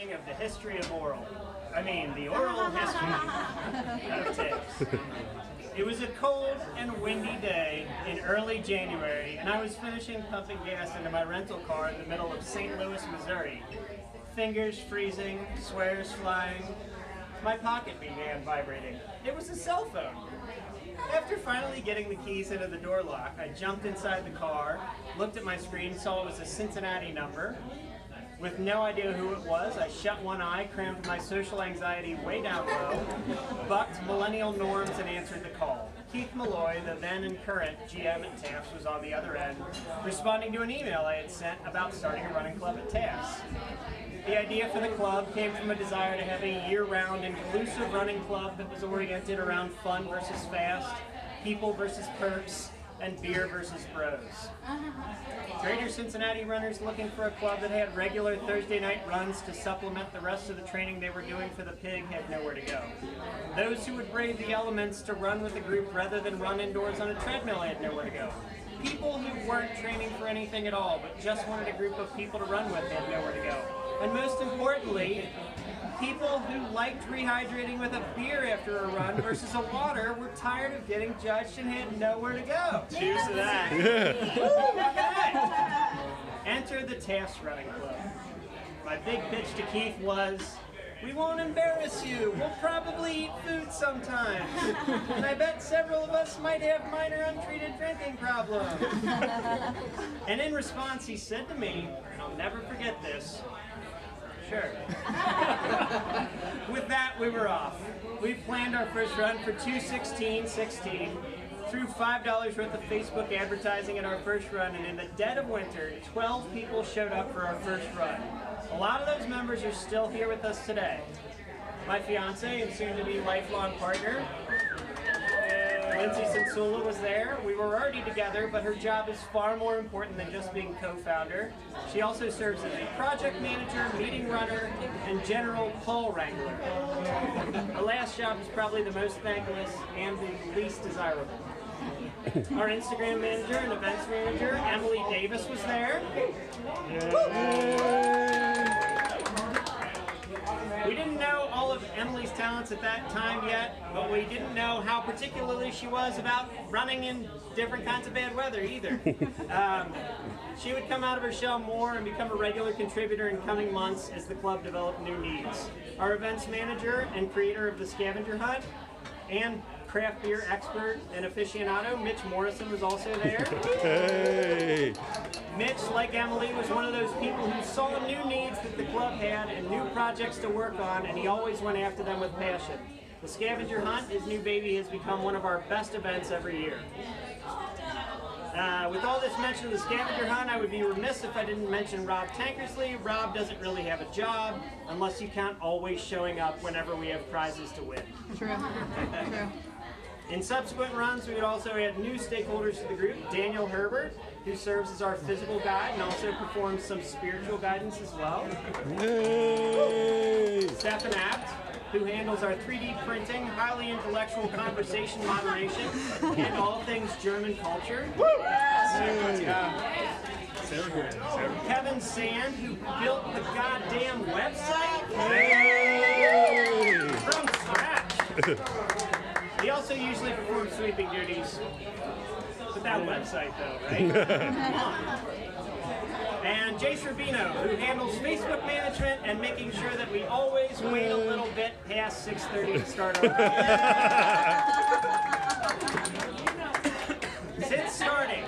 Of the history of oral. I mean, the oral history of Taft. It was a cold and windy day in early January, and I was finishing pumping gas into my rental car in the middle of St. Louis, Missouri. Fingers freezing, swears flying. My pocket began vibrating. It was a cell phone. After finally getting the keys into the door lock, I jumped inside the car, looked at my screen, saw it was a Cincinnati number. With no idea who it was, I shut one eye, crammed my social anxiety way down low, bucked millennial norms, and answered the call. Keith Malloy, the then and current GM at Taft, was on the other end, responding to an email I had sent about starting a running club at Taft. The idea for the club came from a desire to have a year-round, inclusive running club that was oriented around fun versus fast, people versus perks, and beer versus bros. Greater Cincinnati runners looking for a club that had regular Thursday night runs to supplement the rest of the training they were doing for the pig had nowhere to go. Those who would brave the elements to run with a group rather than run indoors on a treadmill had nowhere to go. People who weren't training for anything at all but just wanted a group of people to run with had nowhere to go. And most importantly, people who liked rehydrating with a beer after a run versus a water were tired of getting judged and had nowhere to go. Cheers to that. Yeah. Woo, look at that. Enter the Taft Running Club. My big pitch to Keith was, we won't embarrass you. We'll probably eat food sometimes. And I bet several of us might have minor untreated drinking problems. And in response, he said to me, and I'll never forget this, sure. With that, we were off. We planned our first run for 2:16:16, threw $5 worth of Facebook advertising at our first run, and in the dead of winter, 12 people showed up for our first run. A lot of those members are still here with us today. My fiance and soon-to-be lifelong partner, Lindsay Sensula, was there. We were already together, but her job is far more important than just being co-founder. She also serves as a project manager, meeting runner, and general call wrangler. Her last job is probably the most thankless and the least desirable. Our Instagram manager and events manager, Emily Davis, was there. We didn't know all of Emily's talents at that time yet, but we didn't know how particularly she was about running in different kinds of bad weather either. She would come out of her shell more and become a regular contributor in coming months as the club developed new needs. Our events manager and creator of the scavenger hunt and craft beer expert and aficionado, Mitch Morrison, was also there. Hey. Mitch, like Emily, was one of those people who saw new needs that the club had and new projects to work on, and he always went after them with passion. The scavenger hunt, his new baby, has become one of our best events every year. With all this mention of the scavenger hunt, I would be remiss if I didn't mention Rob Tankersley. Rob doesn't really have a job, unless you count always showing up whenever we have prizes to win. True. True. In subsequent runs, we would also add new stakeholders to the group. Daniel Herbert, who serves as our physical guide and also performs some spiritual guidance as well. Yay! Stefan Abt, who handles our 3D printing, highly intellectual conversation moderation, and all things German culture. Kevin Sand, who built the goddamn website from scratch. He also usually performs sweeping duties with that website, though, right? And Jace Rubino, who handles Facebook management and making sure that we always wait a little bit past 6:30 to start our run. Since starting,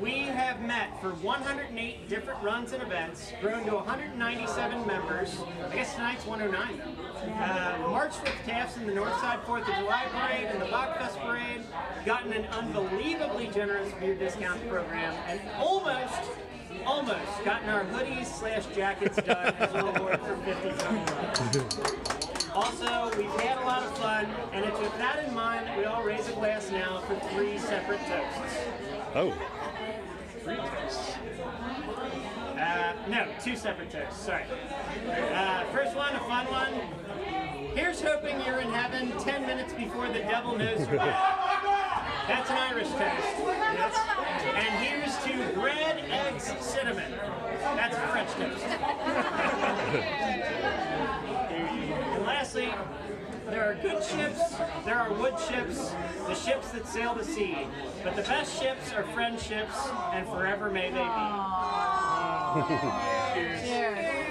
we have met for 108 different runs and events, grown to 197 members. I guess tonight's 109 though. Marched with Tafts in the Northside 4th of July Parade and the Bachfest Parade, gotten an unbelievably generous beer discount program, and almost gotten our hoodies / jackets done as a reward for 50 total runs. Also, we've had a lot of fun, and it's with that in mind that we all raise a glass now for 3 separate toasts. Oh. 3 toasts. No, 2 separate toasts, sorry. First one, a fun one. Here's hoping you're in heaven 10 minutes before the devil knows you're dead. That's an Irish toast. Yes. And here's to bread, eggs, cinnamon. That's a French toast. good ships, there are wood ships, the ships that sail the sea. But the best ships are friendships, and forever may they be. Cheers.